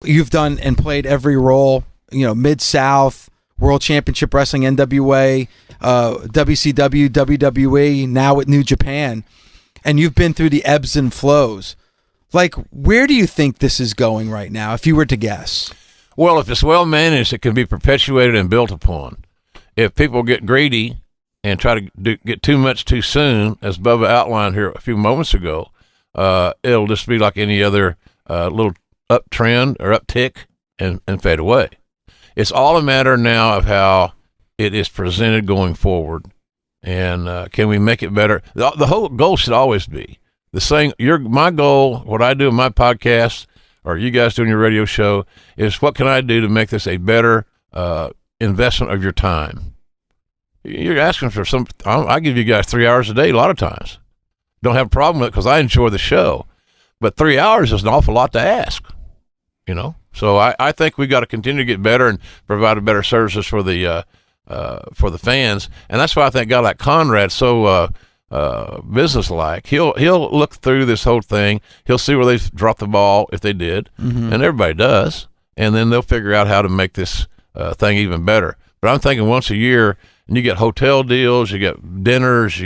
You've done and played every role, Mid-South, World Championship Wrestling, NWA, WCW, WWE, now with New Japan. And you've been through the ebbs and flows. Like, where do you think this is going right now, if you were to guess? Well, if it's well managed, it can be perpetuated and built upon. If people get greedy and try to get too much too soon, as Bubba outlined here a few moments ago, it'll just be like any other little uptrend or uptick and fade away. It's all a matter now of how it is presented going forward, and can we make it better? The whole goal should always be the same. My goal, what I do in my podcast, or you guys doing your radio show, is what can I do to make this a better investment of your time? You're asking for I give you guys 3 hours a day a lot of times. Don't have a problem with it because I enjoy the show. But 3 hours is an awful lot to ask, So I think we got to continue to get better and provide a better services for the fans. And that's why I think a guy like Conrad's so businesslike. He'll look through this whole thing. He'll see where they've dropped the ball, if they did, and everybody does. And then they'll figure out how to make this thing even better. But I'm thinking once a year, and you get hotel deals, you get dinners,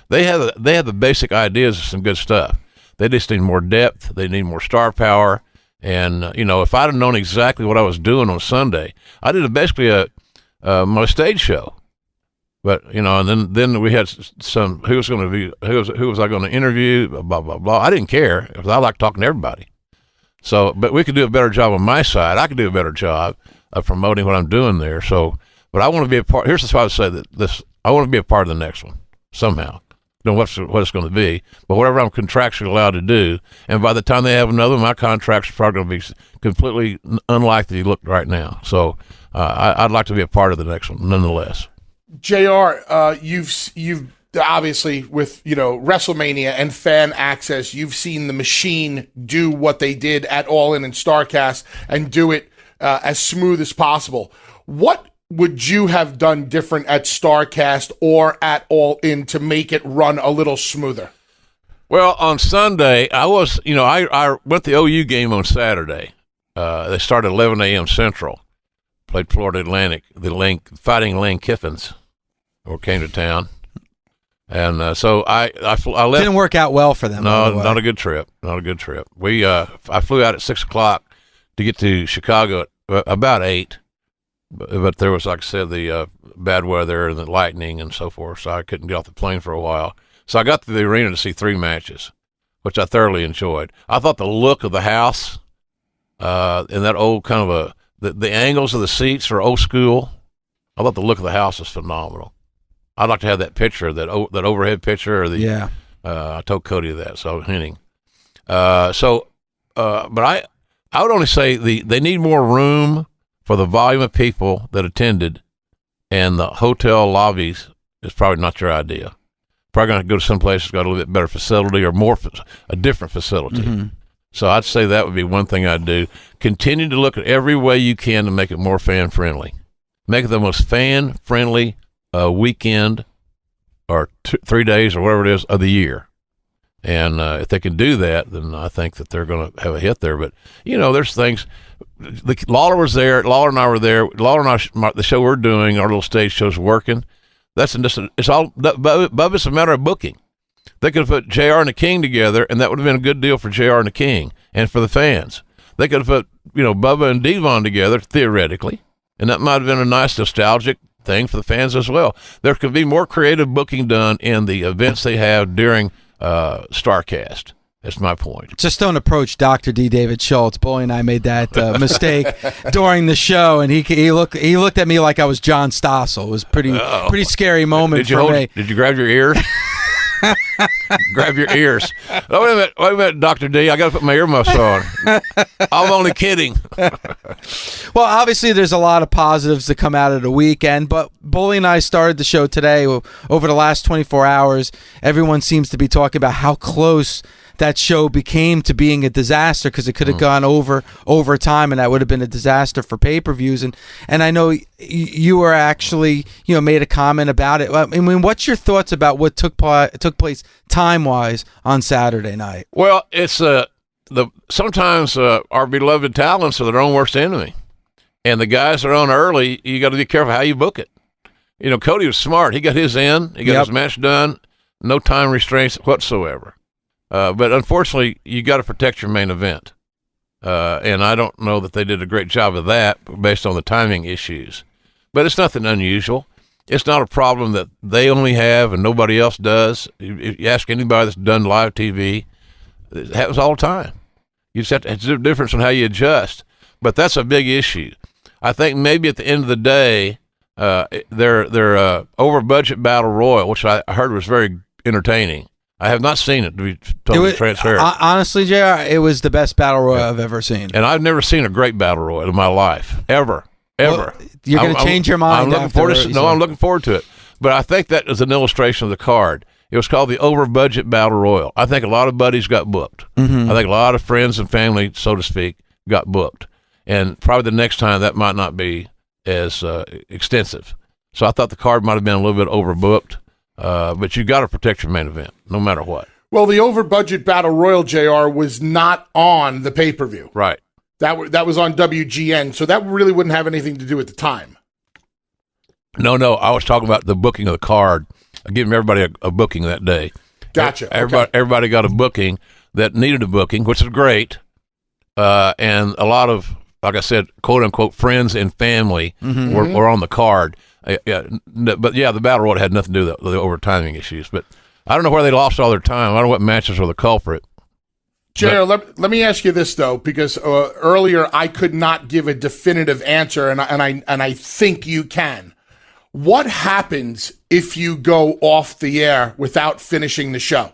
they have the basic ideas of some good stuff. They just need more depth. They need more star power. And, if I'd have known exactly what I was doing on Sunday, I did basically my stage show. But, and then we had who was I going to interview, blah, blah, blah. I didn't care because I like talking to everybody. So, but we could do a better job on my side. I could do a better job of promoting what I'm doing there. So, but I want to be a part. Here's why I would say that I want to be a part of the next one somehow. Don't know what it's going to be, but whatever I'm contractually allowed to do. And by the time they have another, my contract's probably going to be completely unlike they look right now. So I'd like to be a part of the next one, nonetheless. JR, you've obviously with WrestleMania and fan access, you've seen the machine do what they did at All In and Starcast and do it as smooth as possible. What would you have done different at Starcast or at All In to make it run a little smoother? Well, on Sunday, I was, I went the OU game on Saturday. They started at 11 a.m. Central, played Florida Atlantic, the Fighting Lane Kiffins, came to town. And so I left. Didn't work out well for them. No, not a good trip. Not a good trip. I flew out at 6 o'clock to get to Chicago at about 8. But there was, like I said, the bad weather and the lightning and so forth, so I couldn't get off the plane for a while. So I got to the arena to see 3 matches, which I thoroughly enjoyed. I thought the look of the house and that old kind of the angles of the seats are old school. I thought the look of the house was phenomenal. I'd like to have that picture, that overhead picture. I told Cody that, so hinting. But I would only say they need more room for the volume of people that attended, and the hotel lobbies is probably not your idea. Probably going to go to some place that's got a little bit better facility or a different facility. Mm-hmm. So I'd say that would be one thing I'd do. Continue to look at every way you can to make it more fan-friendly. Make it the most fan-friendly weekend or 3 days or whatever it is of the year. And if they can do that, then I think that they're going to have a hit there. But, there's things. Lawler was there. Lawler and I were there. Lawler and I, the show we're doing, our little stage show's working. It's all, Bubba, it's a matter of booking. They could have put JR and the King together, and that would have been a good deal for JR and the King and for the fans. They could have put, Bubba and Devon together, theoretically, and that might have been a nice nostalgic thing for the fans as well. There could be more creative booking done in the events they have during Starcast. That's my point. Just don't approach Dr. D. David Schultz. Bully and I made that mistake during the show, and he looked at me like I was John Stossel. It was pretty scary moment for me. Did you grab your ears? Grab your ears. Oh, wait a minute, Dr. D. I got to put my earmuffs on. I'm only kidding. Well, obviously, there's a lot of positives that come out of the weekend, but Bully and I started the show today. Over the last 24 hours, everyone seems to be talking about how close that show became to being a disaster because it could have gone over time, and that would have been a disaster for pay-per-views. And I know you were actually made a comment about it. I mean, what's your thoughts about what took place time-wise on Saturday night? Well, it's sometimes our beloved talents are their own worst enemy. And the guys that are on early, you got to be careful how you book it. Cody was smart. He got his in. He got his match done. No time restraints whatsoever. But unfortunately, you got to protect your main event. And I don't know that they did a great job of that based on the timing issues. But it's nothing unusual. It's not a problem that they only have and nobody else does. If you ask anybody that's done live TV, it happens all the time. You just have to, it's a difference in how you adjust. But that's a big issue. I think maybe at the end of the day, their over-budget battle royal, which I heard was very entertaining. I have not seen it, to be totally transparent. Honestly, JR, it was the best battle royal I've ever seen. And I've never seen a great battle royal in my life, ever. Well, you're going to change your mind. I'm looking forward to it. But I think that is an illustration of the card. It was called the over-budget battle royal. I think a lot of buddies got booked. Mm-hmm. I think a lot of friends and family, so to speak, got booked. And probably the next time that might not be as extensive. So I thought the card might have been a little bit overbooked, but you got to protect your main event, no matter what. Well, the over-budget Battle Royal, JR, was not on the pay-per-view. Right. That was on WGN, so that really wouldn't have anything to do at the time. No, I was talking about the booking of the card, giving everybody a booking that day. Gotcha. Everybody got a booking that needed a booking, which is great, and a lot of, like I said, quote-unquote friends and family were on the card. But, the Battle Royal had nothing to do with the overtiming issues. But I don't know where they lost all their time. I don't know what matches were the culprit. JR, let me ask you this, though, because earlier I could not give a definitive answer, and I think you can. What happens if you go off the air without finishing the show?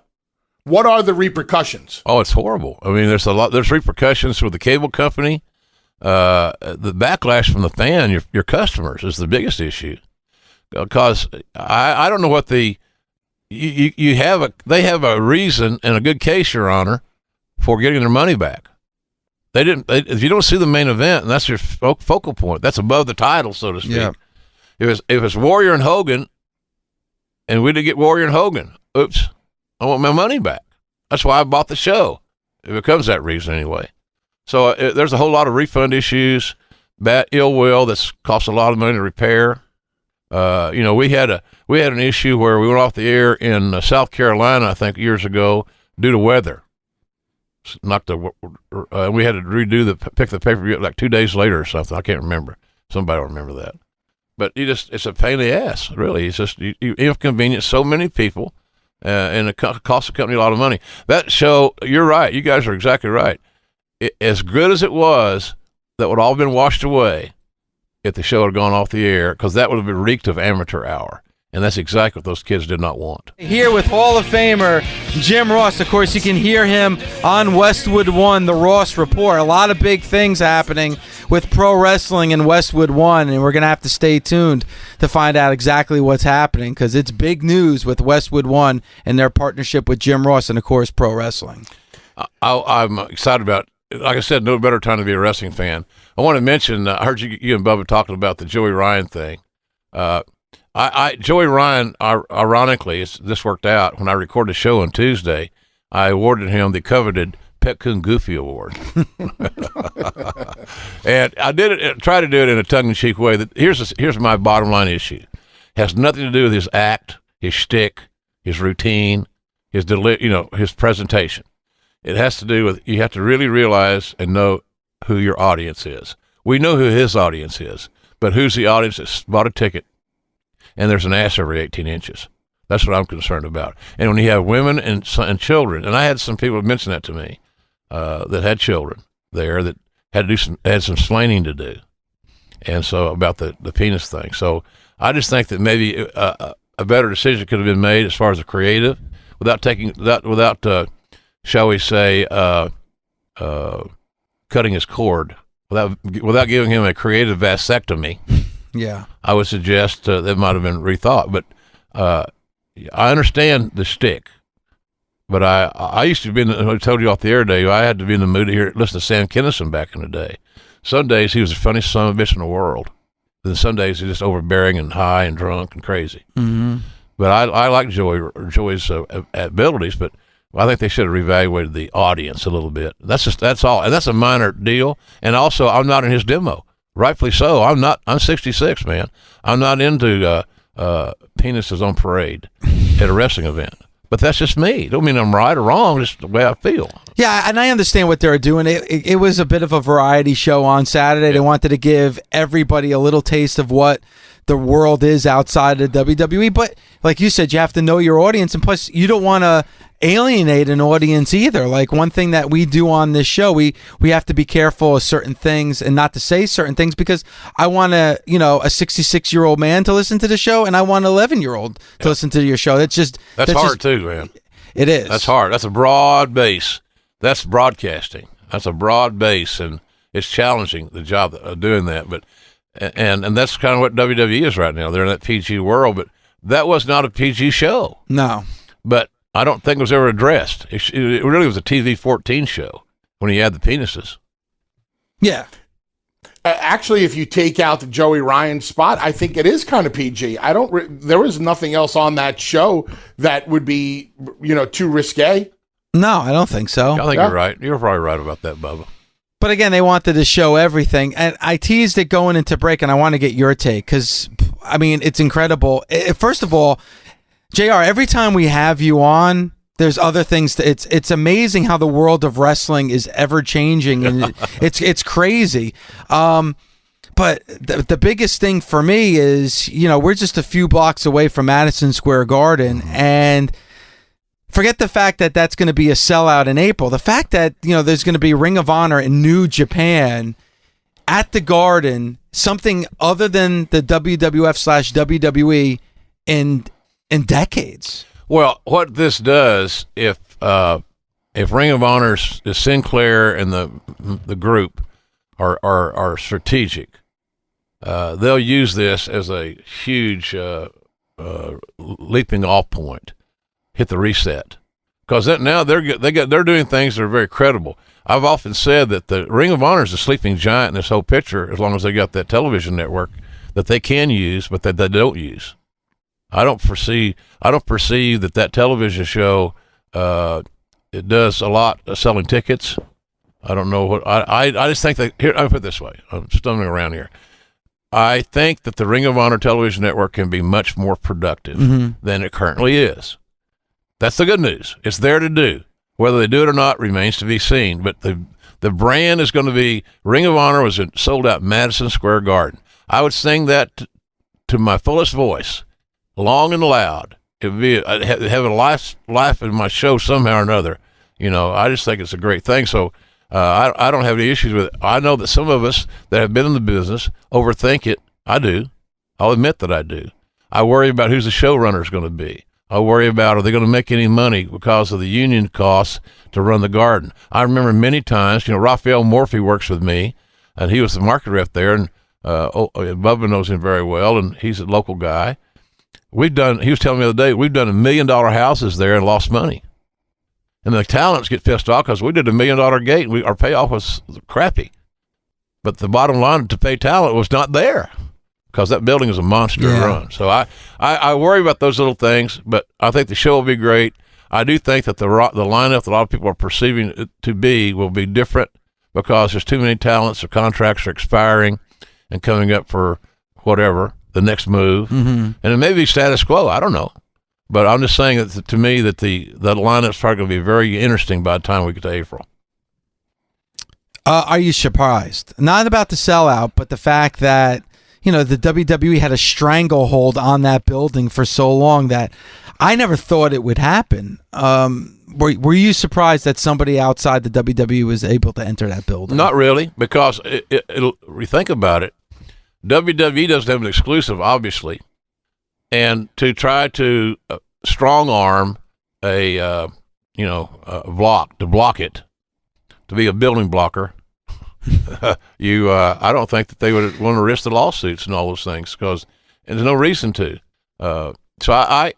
What are the repercussions? Oh, it's horrible. I mean, there's repercussions with the cable company. The backlash from the fan, your customers, is the biggest issue. Because I don't know what they have a reason and a good case, Your Honor, for getting their money back. If you don't see the main event, and that's your focal point, that's above the title, so to speak. Yeah. If it's Warrior and Hogan, and we didn't get Warrior and Hogan, oops, I want my money back. That's why I bought the show. It becomes that reason anyway. So there's a whole lot of refund issues, bad ill will that's cost a lot of money to repair. We had an issue where we went off the air in South Carolina, I think, years ago due to weather. We had to pick the pay-per-view up like 2 days later or something. I can't remember. Somebody will remember that. But it's a pain in the ass, really. It's just you inconvenience so many people, and it costs the company a lot of money. That show, you're right. You guys are exactly right. As good as it was, that would all have been washed away if the show had gone off the air, because that would have been reeked of amateur hour. And that's exactly what those kids did not want. Here with Hall of Famer Jim Ross. Of course, you can hear him on Westwood One, the Ross Report. A lot of big things happening with pro wrestling in Westwood One, and we're going to have to stay tuned to find out exactly what's happening, because it's big news with Westwood One and their partnership with Jim Ross and, of course, pro wrestling. I'm excited about it. Like I said, no better time to be a wrestling fan. I want to mention, I heard you and Bubba talking about the Joey Ryan thing. Joey Ryan, ironically, this worked out. When I recorded a show on Tuesday, I awarded him the coveted Pet Coon Goofy Award. And I try to do it in a tongue-in-cheek way. Here's my bottom line issue. It has nothing to do with his act, his shtick, his routine, his presentation. It has to do with, you have to really realize and know who your audience is. We know who his audience is, but who's the audience that's bought a ticket and there's an ass every 18 inches? That's what I'm concerned about. And when you have women and children, and I had some people mention that to me that had children there that had some splaining to do, and so about the penis thing. So I just think that maybe a better decision could have been made as far as the creative, without shall we say, cutting his cord, without giving him a creative vasectomy. Yeah, I would suggest that might have been rethought. But I understand the shtick. But I used to be I told you off the air today, I had to be in the mood to listen to Sam Kinison back in the day. Some days he was the funniest son of a bitch in the world. Then some days he's just overbearing and high and drunk and crazy. Mm-hmm. But I like Joey's abilities. But I think they should have reevaluated the audience a little bit. That's all, and that's a minor deal. And also, I'm not in his demo. Rightfully so. I'm 66, man. I'm not into penises on parade at a wrestling event. But that's just me. Don't mean I'm right or wrong. Just the way I feel. Yeah, and I understand what they were doing. It was a bit of a variety show on Saturday. They wanted to give everybody a little taste of what the world is outside of WWE. But like you said, you have to know your audience, and plus, you don't want to alienate an audience either. Like, one thing that we do on this show, we have to be careful of certain things and not to say certain things, because I want a 66-year-old man to listen to the show, and I want an 11-year-old to listen to your show. That's hard too, man. It is. That's hard. That's a broad base. That's broadcasting. That's a broad base, and it's challenging, the job of doing that. But and that's kind of what WWE is right now. They're in that PG world, but that was not a PG show. No. But I don't think it was ever addressed. It really was a TV-14 show when he had the penises. Yeah. Actually, if you take out the Joey Ryan spot, I think it is kind of PG. There was nothing else on that show that would be, too risque. No, I don't think so. I think you're right. You're probably right about that, Bubba. But again, they wanted to show everything. And I teased it going into break, and I want to get your take because, I mean, it's incredible. First of all, JR, every time we have you on, there's other things. It's amazing how the world of wrestling is ever changing, and it's crazy. But the biggest thing for me is, we're just a few blocks away from Madison Square Garden, and forget the fact that that's going to be a sellout in April. The fact that, there's going to be Ring of Honor in New Japan at the Garden, something other than the WWF/WWE in decades. Well, what this does, if Ring of Honor is Sinclair and the group are strategic, they'll use this as a huge leaping off point. Hit the reset, because now they're doing things that are very credible. I've often said that the Ring of Honor is a sleeping giant in this whole picture, as long as they got that television network that they can use, but that they don't use. I don't perceive that television show it does a lot of selling tickets. I don't know what I just think that here. I'll put it this way. I'm stumbling around here. I think that the Ring of Honor television network can be much more productive than it currently is. That's the good news. It's there to do. Whether they do it or not remains to be seen. But the brand is going to be, Ring of Honor was sold out Madison Square Garden. I would sing that to my fullest voice, long and loud. It would be have a life in my show somehow or another. I just think it's a great thing. So I don't have any issues with it. I know that some of us that have been in the business overthink it. I do. I'll admit that I do. I worry about who's the showrunner is going to be. I worry about, are they going to make any money because of the union costs to run the Garden? I remember many times, Raphael Morphy works with me, and he was the market rep there, and Bubba knows him very well, and he's a local guy. He was telling me the other day, we've done $1 million houses there and lost money. And the talents get pissed off because we did $1 million gate, and our payoff was crappy. But the bottom line to pay talent was not there, because that building is a monster to run. So I worry about those little things, but I think the show will be great. I do think that the lineup that a lot of people are perceiving it to be will be different, because there's too many talents, or contracts are expiring and coming up for whatever, the next move. And it may be status quo. I don't know. But I'm just saying that to me that the lineup's probably going to be very interesting by the time we get to April. Are you surprised? Not about the sellout, but the fact that the WWE had a stranglehold on that building for so long that I never thought it would happen. Were you surprised that somebody outside the WWE was able to enter that building? Not really, because we think about it. WWE doesn't have an exclusive, obviously, and to try to strong arm a block to block it, to be a building blocker. I don't think that they would want to risk the lawsuits and all those things, because there's no reason to. So I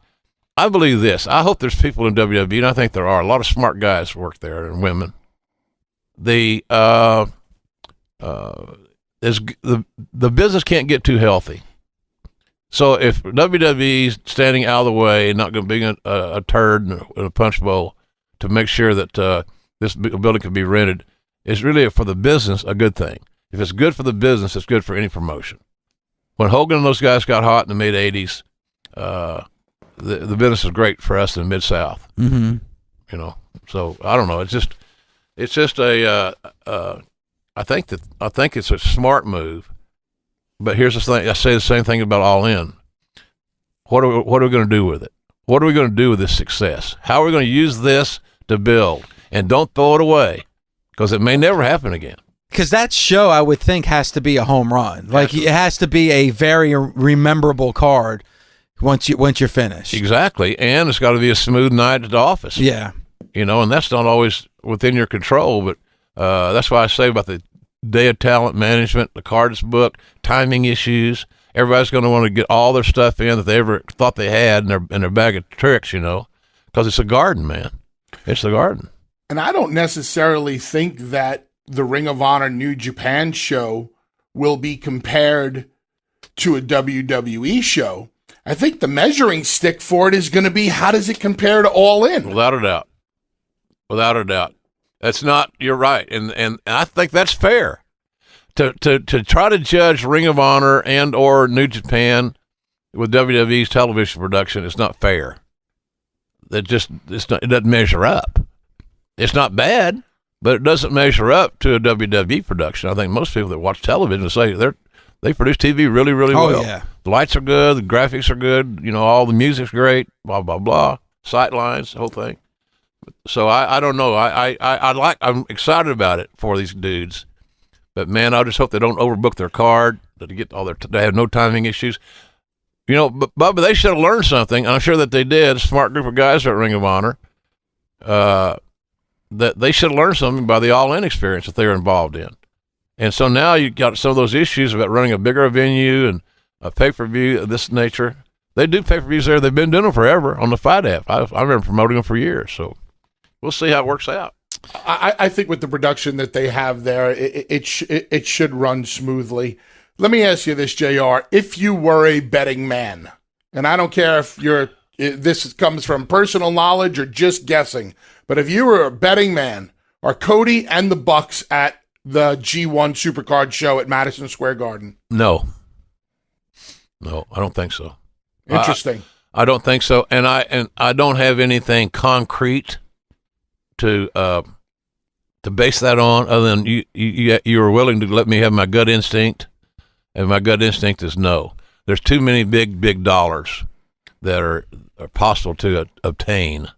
believe this. I hope there's people in WWE, and I think there are a lot of smart guys who work there, and women. The business can't get too healthy. So if WWE's standing out of the way and not going to be a turd in a punch bowl, to make sure that this building can be rented is really for the business a good thing. If it's good for the business, it's good for any promotion. When Hogan and those guys got hot in the mid '80s, the business is great for us in the Mid-South. Mm-hmm. You know, so I don't know. It's just I think it's a smart move. But here's the thing: I say the same thing about All In. What are we going to do with it? What are we going to do with this success? How are we going to use this to build? And don't throw it away, because it may never happen again. Because that show, I would think, has to be a home run. Like, it has to be a very rememberable card once you're finished. Exactly, and it's got to be a smooth night at the office. Yeah, you know, and that's not always within your control. But that's why I say about the day of talent management, the cards book, timing issues. Everybody's going to want to get all their stuff in that they ever thought they had in their bag of tricks, you know, because it's a garden, man. It's the garden. And I don't necessarily think that the Ring of Honor New Japan show will be compared to a WWE show. I think the measuring stick for it is going to be, how does it compare to All In? Without a doubt. Without a doubt. That's not, you're right. And I think that's fair. To try to judge Ring of Honor and or New Japan with WWE's television production is not fair. It doesn't measure up. It's not bad, but it doesn't measure up to a WWE production. I think most people that watch television say they produce TV really, really well. Yeah. The lights are good, the graphics are good, you know, all the music's great, blah, blah, blah, sight lines, the whole thing. So I don't know. I'm excited about it for these dudes. But man, I just hope they don't overbook their card, that they have no timing issues. You know, but Bubba, they should have learned something. And I'm sure that they did. A smart group of guys at Ring of Honor. That they should have learned something by the All In experience that they were involved in. And so now you got some of those issues about running a bigger venue and a pay-per-view of this nature. They do pay-per-views there. They've been doing them forever on the Fight app. I remember promoting them for years. So we'll see how it works out. I think with the production that they have there, it should run smoothly. Let me ask you this, JR. If you were a betting man, and I don't care if this comes from personal knowledge or just guessing, but if you were a betting man, are Cody and the Bucks at the G1 Supercard show at Madison Square Garden? No, I don't think so. Interesting. I don't think so, and I don't have anything concrete to base that on, other than you were willing to let me have my gut instinct, and my gut instinct is no. There's too many big dollars that are possible to obtain,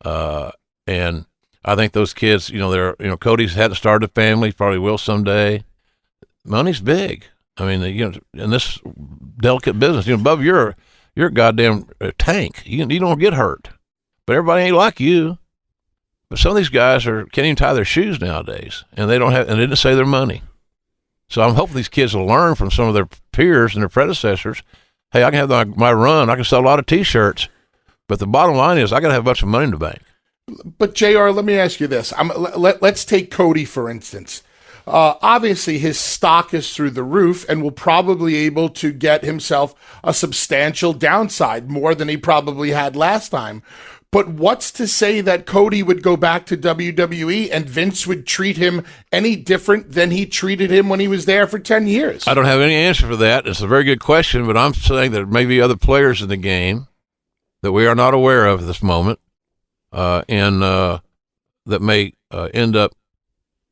and I think those kids, Cody's had to start a family, probably will someday. Money's big. I mean, in this delicate business, Bub, you're a goddamn tank. You don't get hurt, but everybody ain't like you. But some of these guys can't even tie their shoes nowadays, and they didn't save their money. So I'm hoping these kids will learn from some of their peers and their predecessors. Hey, I can have my run. I can sell a lot of T-shirts, but the bottom line is I got to have a bunch of money in the bank. But JR, let me ask you this. Let's take Cody, for instance. Obviously, his stock is through the roof and will probably able to get himself a substantial downside, more than he probably had last time. But what's to say that Cody would go back to WWE and Vince would treat him any different than he treated him when he was there for 10 years? I don't have any answer for that. It's a very good question, but I'm saying that there may be other players in the game that we are not aware of at this moment, and that may end up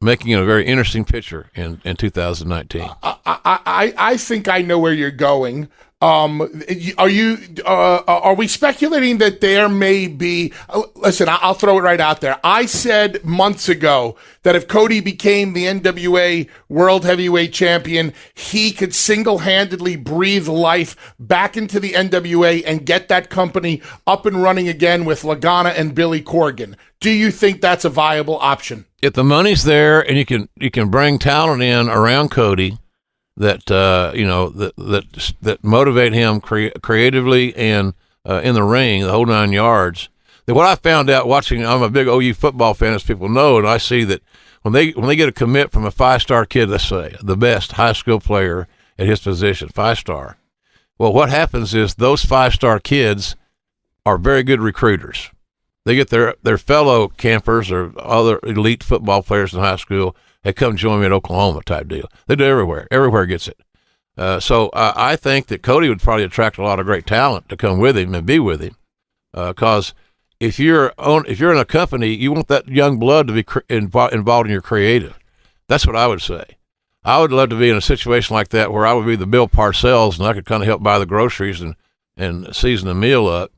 making a very interesting picture in 2019. I think I know where you're going. Are we speculating that there may be, listen, I'll throw it right out there. I said months ago that if Cody became the NWA World Heavyweight Champion, he could single-handedly breathe life back into the NWA and get that company up and running again with Lagana and Billy Corgan. Do you think that's a viable option? If the money's there and you can bring talent in around Cody that that motivate him creatively and in the ring, the whole 9 yards. That what I found out watching, I'm a big OU football fan, as people know, and I see that when they get a commit from a 5-star kid, let's say the best high school player at his position, 5-star. Well, what happens is those 5-star kids are very good recruiters. they get their fellow campers or other elite football players in high school. They come join me at Oklahoma type deal. They do everywhere. Everywhere gets it. So I think that Cody would probably attract a lot of great talent to come with him and be with him. Because if you're in a company, you want that young blood to be involved in your creative. That's what I would say. I would love to be in a situation like that where I would be the Bill Parcells and I could kind of help buy the groceries and season the meal up,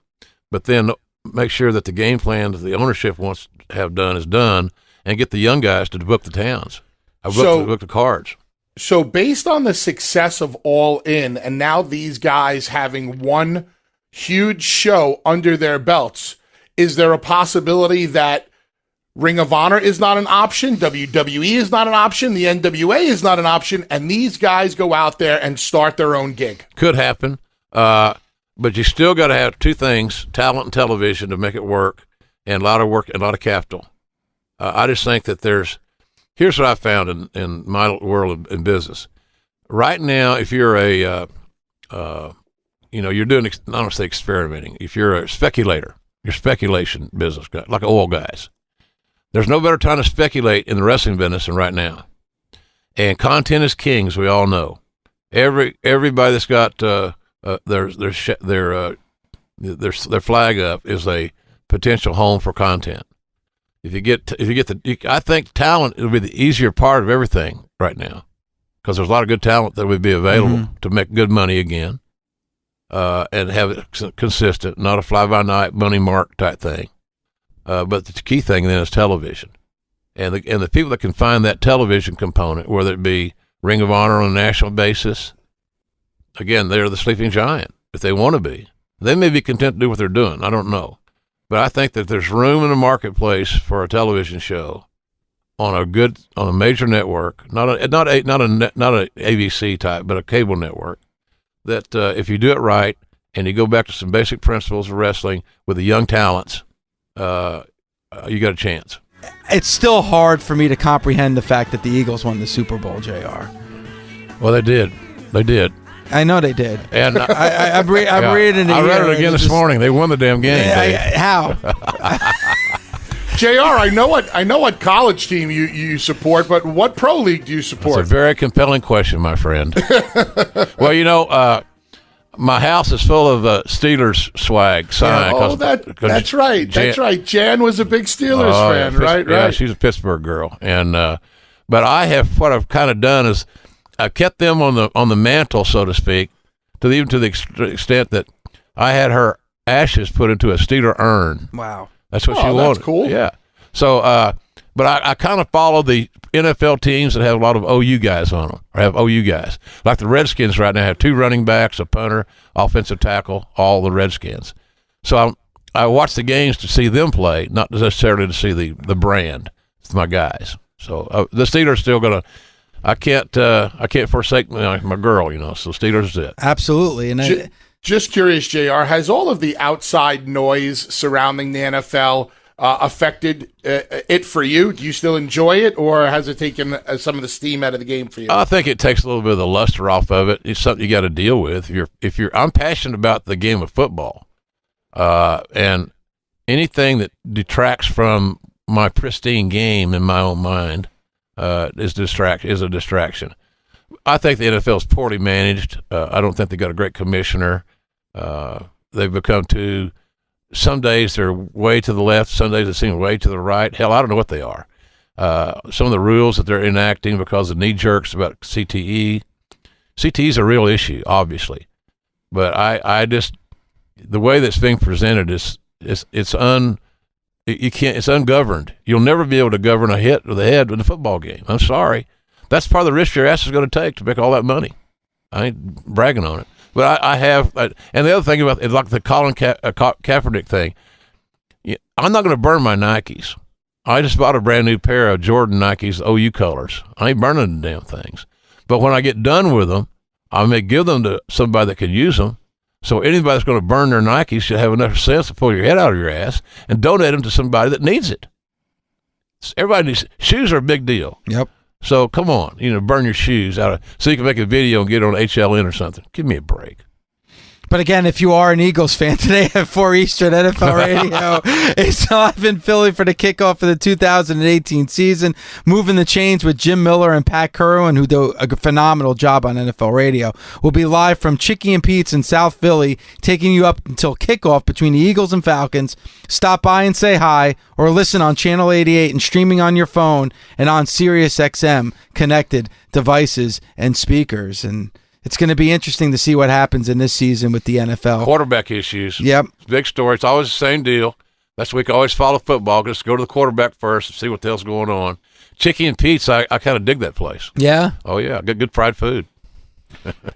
but then make sure that the game plan that the ownership wants to have done is done, and get the young guys to book the towns. Book the cards. So based on the success of All In, and now these guys having one huge show under their belts, is there a possibility that Ring of Honor is not an option, WWE is not an option, the NWA is not an option, and these guys go out there and start their own gig? Could happen, but you still got to have two things, talent and television, to make it work, and a lot of work and a lot of capital. I just think that here's what I found in my world in business. Right now, if you're you're doing, I don't want to say experimenting, if you're a speculator, you're speculation business guy, like oil guys, there's no better time to speculate in the wrestling business than right now. And content is king, as we all know. Everybody that's got their flag up is a potential home for content. I think talent will be the easier part of everything right now, because there's a lot of good talent that would be available to make good money again, and have it consistent, not a fly-by-night money mark type thing. But the key thing then is television, and the people that can find that television component, whether it be Ring of Honor on a national basis, again, they're the sleeping giant. If they want to be, they may be content to do what they're doing. I don't know, but I think that there's room in the marketplace for a television show on a major network, not a ABC type, but a cable network. That if you do it right and you go back to some basic principles of wrestling with the young talents, you got a chance. It's still hard for me to comprehend the fact that the Eagles won the Super Bowl, JR. Well, they did. I know they did. And I'm reading it. I read it again this morning. They won the damn game. How? JR, I know what college team you support, but what pro league do you support? That's a very compelling question, my friend. Well, my house is full of Steelers swag sign. Yeah, that's right. That's right. Jan was a big Steelers fan, right? Yeah, she's a Pittsburgh girl, and but what I've kind of done is I kept them on the mantle, so to speak, even to the extent that I had her ashes put into a Steeler urn. Wow, that's what she wanted. That's cool. Yeah. So, but I kind of follow the NFL teams that have a lot of OU guys on them, or have OU guys. Like the Redskins right now have 2 running backs, a punter, offensive tackle, all the Redskins. So I watch the games to see them play, not necessarily to see the brand. It's my guys. So the Steelers still going to. I can't forsake my girl, So Steelers is it. Absolutely. And just curious, JR, has all of the outside noise surrounding the NFL affected it for you? Do you still enjoy it, or has it taken some of the steam out of the game for you? I think it takes a little bit of the luster off of it. It's something you got to deal with. I'm passionate about the game of football, and anything that detracts from my pristine game in my own mind is a distraction. I think the NFL is poorly managed. I don't think they got a great commissioner. They've become too. Some days they're way to the left. Some days they seem way to the right. Hell, I don't know what they are. Some of the rules that they're enacting because of knee jerks about CTE. CTE is a real issue, obviously, but I just the way that's being presented it's ungoverned. You'll never be able to govern a hit to the head in a football game. I'm sorry. That's part of the risk your ass is going to take to make all that money. I ain't bragging on it. But I have, and the other thing about it, like the Colin Kaepernick thing, I'm not going to burn my Nikes. I just bought a brand new pair of Jordan Nikes, OU colors. I ain't burning the damn things. But when I get done with them, I may give them to somebody that can use them. So anybody that's going to burn their Nikes should have enough sense to pull your head out of your ass and donate them to somebody that needs it. Everybody needs shoes are a big deal. Yep. So come on, burn your shoes out so you can make a video and get it on HLN or something. Give me a break. But again, if you are an Eagles fan, today at 4 Eastern NFL Radio, it's live in Philly for the kickoff of the 2018 season. Moving the Chains with Jim Miller and Pat Kerwin, who do a phenomenal job on NFL Radio. We'll be live from Chicky and Pete's in South Philly, taking you up until kickoff between the Eagles and Falcons. Stop by and say hi, or listen on Channel 88 and streaming on your phone and on SiriusXM connected devices and speakers. And it's going to be interesting to see what happens in this season with the NFL. Quarterback issues. Yep. Big story. It's always the same deal. That's why we can always follow football. Just go to the quarterback first and see what the hell's going on. Chicky and Pete's, I kind of dig that place. Yeah? Oh, yeah. Good fried food.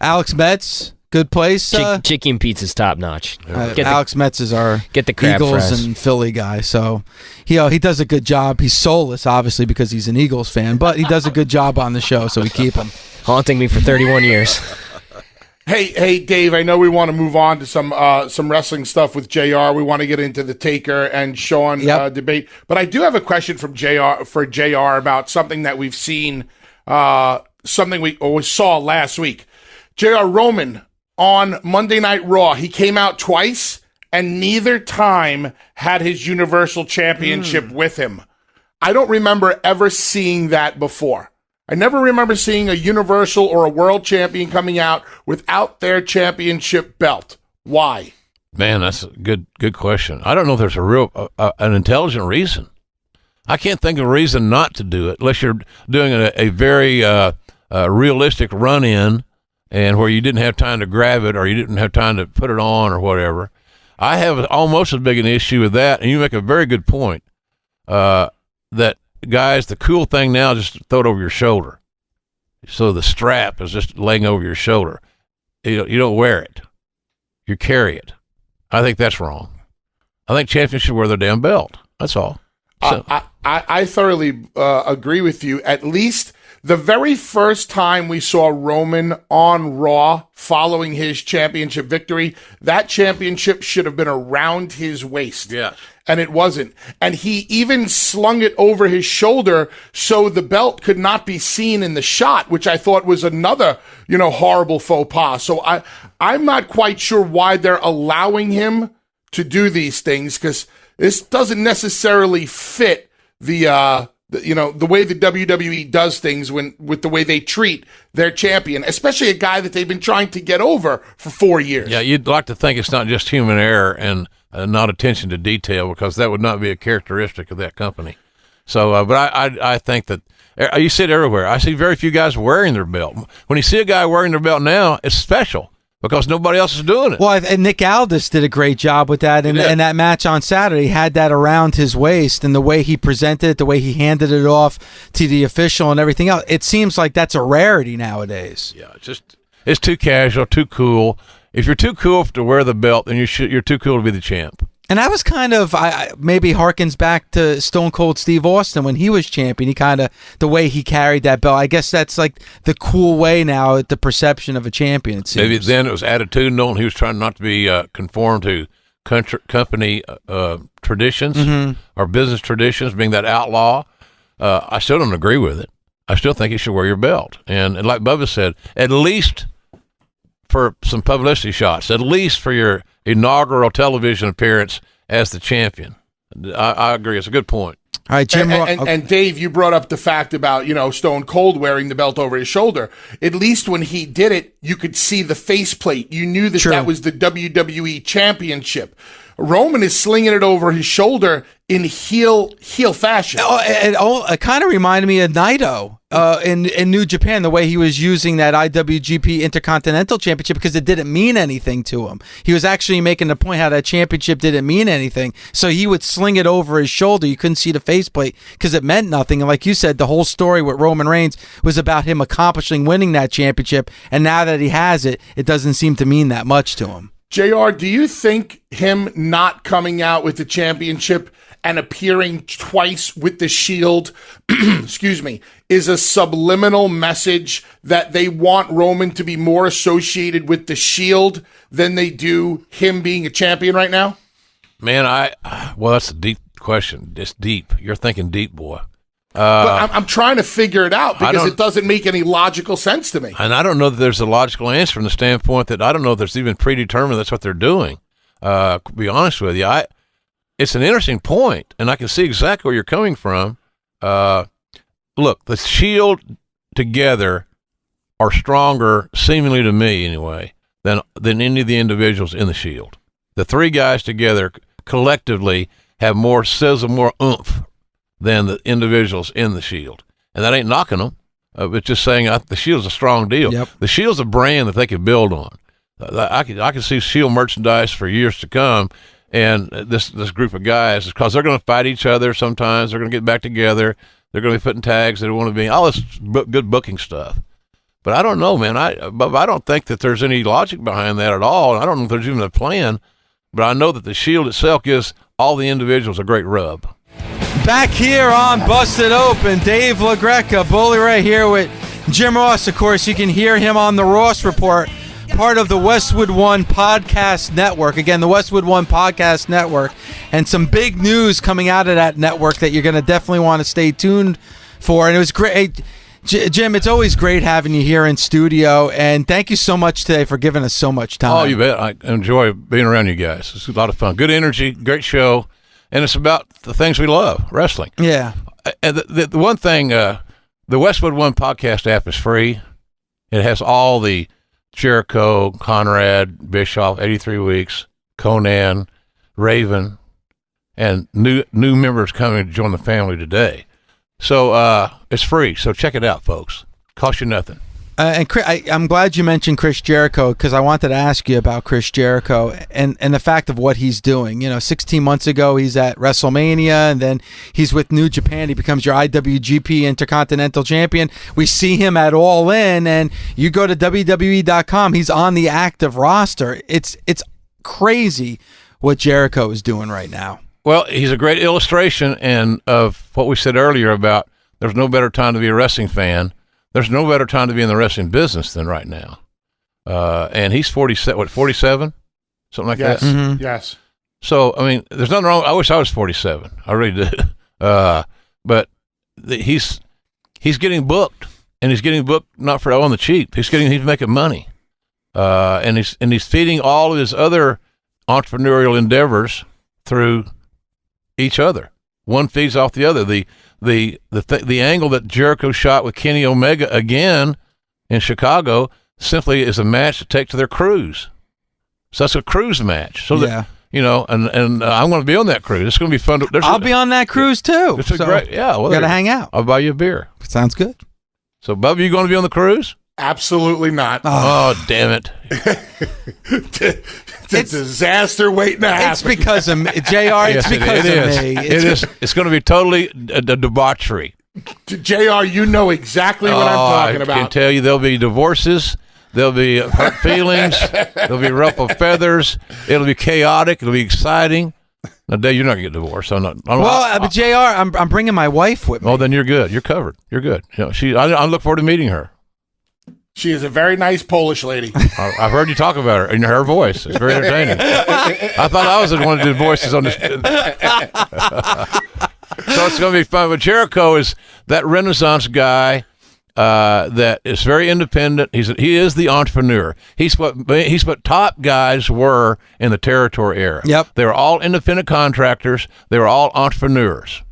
Alex Metz, good place. Chicky and Pete's is top notch. Alex Metz is our get the crab Eagles fries. and Philly guy, so he does a good job. He's soulless, obviously, because he's an Eagles fan, but he does a good job on the show, so we keep him. Haunting me for 31 years. Hey, Dave. I know we want to move on to some wrestling stuff with JR. We want to get into the Taker and Shawn debate, but I do have a question from JR about something that we've seen, something we saw last week. JR Roman on Monday Night Raw, he came out twice, and neither time had his Universal Championship with him. I don't remember ever seeing that before. I never remember seeing a Universal or a World Champion coming out without their championship belt. Why? Man, that's a good question. I don't know if there's a real an intelligent reason. I can't think of a reason not to do it unless you're doing a very realistic run-in and where you didn't have time to grab it or you didn't have time to put it on or whatever. I have almost as big an issue with that, and you make a very good point that, guys, the cool thing now is just to throw it over your shoulder. So the strap is just laying over your shoulder. You don't wear it. You carry it. I think that's wrong. I think champions should wear their damn belt. That's all. So. I thoroughly agree with you. At least the very first time we saw Roman on Raw following his championship victory, that championship should have been around his waist. Yeah. And it wasn't. And he even slung it over his shoulder so the belt could not be seen in the shot, which I thought was another, horrible faux pas. So I'm not quite sure why they're allowing him to do these things, because this doesn't necessarily fit the way the WWE does things with the way they treat their champion, especially a guy that they've been trying to get over for 4 years. Yeah, you'd like to think it's not just human error and not attention to detail, because that would not be a characteristic of that company. So, but I think that you see it everywhere. I see very few guys wearing their belt. When you see a guy wearing their belt now, it's special because nobody else is doing it. Well, and Nick Aldis did a great job with that, and that match on Saturday had that around his waist, and the way he presented it, the way he handed it off to the official and everything else, it seems like that's a rarity nowadays. Yeah, it's too casual, too cool. If you're too cool to wear the belt, then you're too cool to be the champ. And I was kind of, I maybe harkens back to Stone Cold Steve Austin when he was champion. He kind of, the way he carried that belt, I guess that's like the cool way now, the perception of a champion, it seems. Maybe then it was attitudinal, and he was trying not to be conform to company traditions or business traditions, being that outlaw. I still don't agree with it. I still think you should wear your belt. And like Bubba said, at least for some publicity shots, at least for your inaugural television appearance as the champion. I agree. It's a good point. All right, Jim. And Dave, you brought up the fact about, Stone Cold wearing the belt over his shoulder. At least when he did it, you could see the faceplate. You knew that that was the WWE Championship. Roman is slinging it over his shoulder in heel fashion. It kind of reminded me of Naito in New Japan, the way he was using that IWGP Intercontinental Championship, because it didn't mean anything to him. He was actually making the point how that championship didn't mean anything. So he would sling it over his shoulder. You couldn't see the faceplate because it meant nothing. And like you said, the whole story with Roman Reigns was about him winning that championship. And now that he has it, it doesn't seem to mean that much to him. JR, do you think him not coming out with the championship and appearing twice with the Shield, excuse me, is a subliminal message that they want Roman to be more associated with the Shield than they do him being a champion right now? Man, well, that's a deep question. It's deep. You're thinking deep, boy. But I'm trying to figure it out because it doesn't make any logical sense to me. And I don't know that there's a logical answer from the standpoint that I don't know if there's even predetermined that's what they're doing. To be honest with you, it's an interesting point, and I can see exactly where you're coming from. Look, the Shield together are stronger, seemingly to me anyway, than any of the individuals in the Shield. The three guys together collectively have more sizzle, more oomph than the individuals in the Shield. And that ain't knocking them, but just saying the Shield's a strong deal. Yep. The Shield's a brand that they could build on. I can see Shield merchandise for years to come, and this group of guys, because they're going to fight each other sometimes. They're going to get back together. They're going to be putting tags. They don't want to be all this good booking stuff. But I don't know, man. I don't think that there's any logic behind that at all. I don't know if there's even a plan, but I know that the Shield itself gives all the individuals a great rub. Back here on Busted Open, Dave LaGreca, Bully right here with Jim Ross. Of course, you can hear him on the Ross Report, part of the Westwood One Podcast Network. Again, the Westwood One Podcast Network, and some big news coming out of that network that you're going to definitely want to stay tuned for. And it was great. Jim, it's always great having you here in studio, and thank you so much today for giving us so much time. Oh, you bet. I enjoy being around you guys. It's a lot of fun. Good energy, great show, and it's about the things we love, wrestling. Yeah. And the one thing, the Westwood One Podcast app is free. It has all the Jericho, Conrad, Bischoff, 83 Weeks, Conan, Raven, and new members coming to join the family today. So it's free. So check it out, folks. Cost you nothing. And I'm glad you mentioned Chris Jericho, because I wanted to ask you about Chris Jericho and the fact of what he's doing. 16 months ago, he's at WrestleMania, and then he's with New Japan. He becomes your IWGP Intercontinental Champion. We see him at All In, and you go to WWE.com, he's on the active roster. It's crazy what Jericho is doing right now. Well, he's a great illustration of what we said earlier about there's no better time to be a wrestling fan. There's no better time to be in the wrestling business than right now. And he's 47? Something like that? Mm-hmm. Yes. So, I mean, there's nothing wrong. I wish I was 47. I really did. But he's getting booked, and he's getting booked not for on the cheap. He's making money. And he's feeding all of his other entrepreneurial endeavors through each other. One feeds off the other. The angle that Jericho shot with Kenny Omega again in Chicago simply is a match to take to their cruise. So that's a cruise match. So yeah. And I'm going to be on that cruise. It's going to be fun. I'll be on that cruise too. It's great. Yeah, well, we got to hang out. I'll buy you a beer. Sounds good. So, Bubba, you going to be on the cruise? Absolutely not. Oh, damn it. It's a disaster waiting to happen. It's because of me. JR, it's because of me. It's going to be totally a debauchery. JR, you know exactly what I'm talking about. I can tell you there'll be divorces. There'll be hurt feelings. There'll be ruffled feathers. It'll be chaotic. It'll be exciting. Now, Dave, you're not going to get divorced. But JR, I'm bringing my wife with me. Oh, then you're good. You're covered. You're good. I look forward to meeting her. She is a very nice Polish lady. I've heard you talk about her in her voice. It's very entertaining. I thought I was the one to do voices on this. So it's going to be fun. But Jericho is that Renaissance guy that is very independent. He is the entrepreneur. He's what top guys were in the territory era. Yep. They were all independent contractors. They were all entrepreneurs.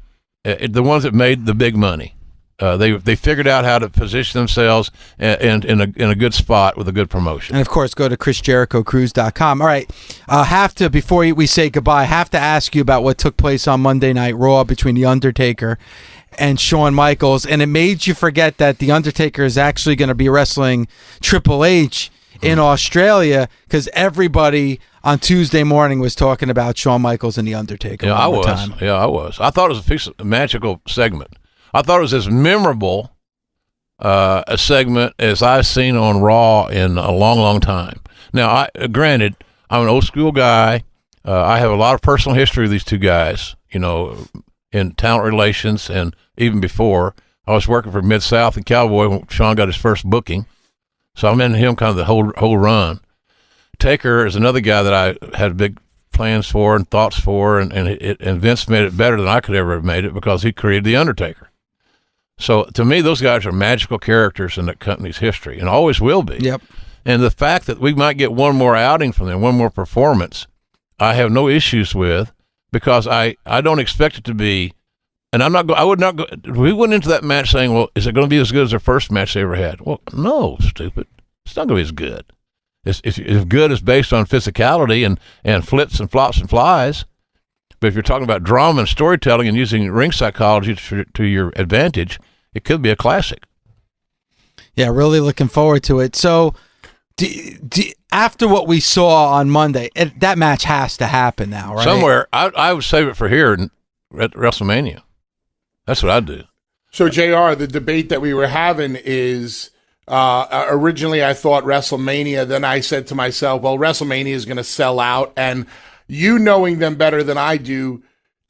The ones that made the big money. They figured out how to position themselves in a good spot with a good promotion. And of course, go to ChrisJerichoCruise.com. All right, before we say goodbye, I have to ask you about what took place on Monday Night Raw between The Undertaker and Shawn Michaels, and it made you forget that The Undertaker is actually going to be wrestling Triple H in Australia, because everybody on Tuesday morning was talking about Shawn Michaels and The Undertaker. Yeah, I was. I thought it was a magical segment. I thought it was as memorable a segment as I've seen on Raw in a long, long time. Now, granted, I'm an old school guy. I have a lot of personal history with these two guys, in talent relations, and even before. I was working for Mid-South and Cowboy when Shawn got his first booking. So I'm into him kind of the whole run. Taker is another guy that I had big plans for and thoughts for, and Vince made it better than I could ever have made it because he created The Undertaker. So to me, those guys are magical characters in the company's history and always will be. Yep. And the fact that we might get one more outing from them, one more performance, I have no issues with, because I don't expect it to be. And I would not go. We went into that match saying, well, is it going to be as good as their first match they ever had? Well, no, stupid. It's not going to be as good. It's good as based on physicality and flips and flops and flies. But if you're talking about drama and storytelling and using ring psychology to your advantage, it could be a classic. Yeah, really looking forward to it. So, after what we saw on Monday, that match has to happen now, right? Somewhere, I would save it for here at WrestleMania. That's what I'd do. So, JR, the debate that we were having is originally I thought WrestleMania. Then I said to myself, well, WrestleMania is going to sell out. And you knowing them better than I do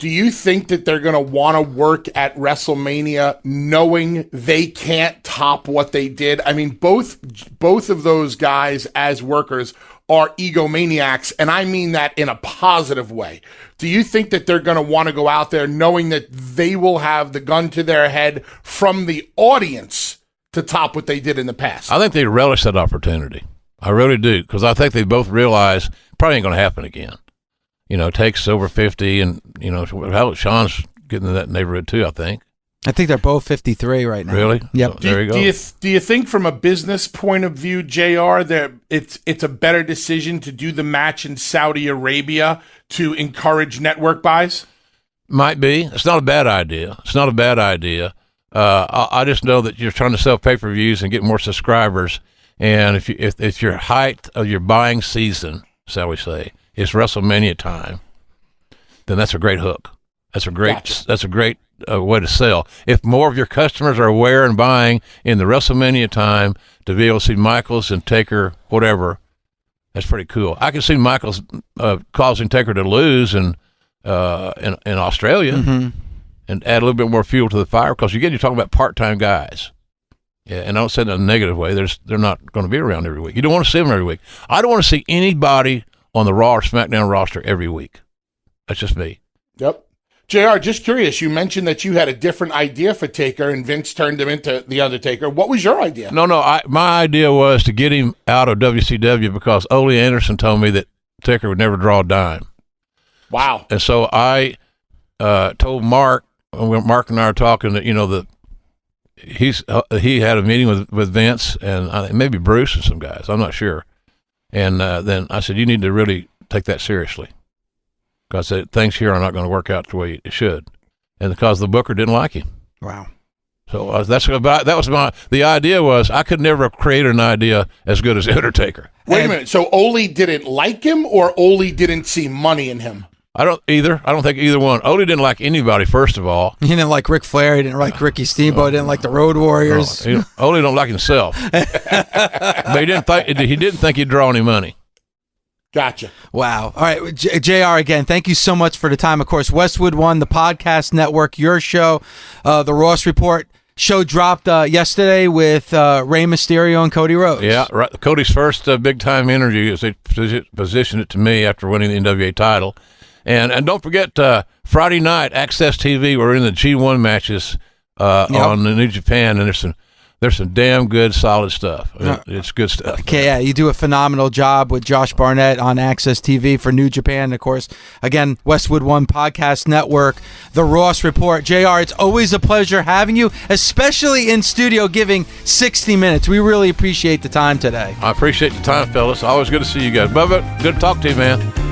you think that they're going to want to work at WrestleMania knowing they can't top what they did? I mean, both of those guys as workers are egomaniacs, and I mean that in a positive way. Do you think that they're going to want to go out there knowing that they will have the gun to their head from the audience to top what they did in the past? I think they relish that opportunity. I really do, because I think they both realize probably ain't going to happen again. Takes over 50, and, Shawn's getting in that neighborhood too, I think. I think they're both 53 right now. Really? Yep. So, there you go. Do you think from a business point of view, JR, that it's a better decision to do the match in Saudi Arabia to encourage network buys? Might be. It's not a bad idea. I just know that you're trying to sell pay-per-views and get more subscribers, and if your height of your buying season, shall we say, is WrestleMania time, then that's a great hook. That's a great way to sell. If more of your customers are aware and buying in the WrestleMania time to be able to see Michaels and Taker, whatever, that's pretty cool. I can see Michaels causing Taker to lose in Australia, and add a little bit more fuel to the fire, because you're talking about part-time guys. Yeah, and I don't say that in a negative way. They're not going to be around every week. You don't want to see them every week. I don't want to see anybody on the Raw or SmackDown roster every week. That's just me. Yep. JR, just curious, you mentioned that you had a different idea for Taker and Vince turned him into The Undertaker. What was your idea? No, my idea was to get him out of WCW, because Ole Anderson told me that Taker would never draw a dime. Wow. And so I told Mark, when Mark and I were talking, that, he had a meeting with Vince and maybe Bruce and some guys. I'm not sure. And then I said, you need to really take that seriously, because things here are not going to work out the way it should, and because the booker didn't like him. Wow. So the idea was I could never create an idea as good as Undertaker. Wait a minute. So Ole didn't like him, or Ole didn't see money in him? I don't think either one. Ole didn't like anybody, first of all. He didn't like Ric Flair. He didn't like Ricky Steamboat. He didn't like the Road Warriors. Ole don't like himself. But he didn't think he'd draw any money. Gotcha. Wow. All right, JR, again, thank you so much for the time. Of course, Westwood One, the podcast network, your show, the Ross Report show dropped yesterday with Rey Mysterio and Cody Rhodes. Yeah, right. Cody's first big-time interview, as they positioned it to me after winning the NWA title. And don't forget, Friday night, Access TV, we're in the G1 matches on the New Japan, and there's some damn good, solid stuff. It's good stuff. Okay, yeah, you do a phenomenal job with Josh Barnett on Access TV for New Japan. And of course, again, Westwood One Podcast Network, The Ross Report. JR, it's always a pleasure having you, especially in studio giving 60 minutes. We really appreciate the time today. I appreciate the time, fellas. Always good to see you guys. Bubba, good to talk to you, man.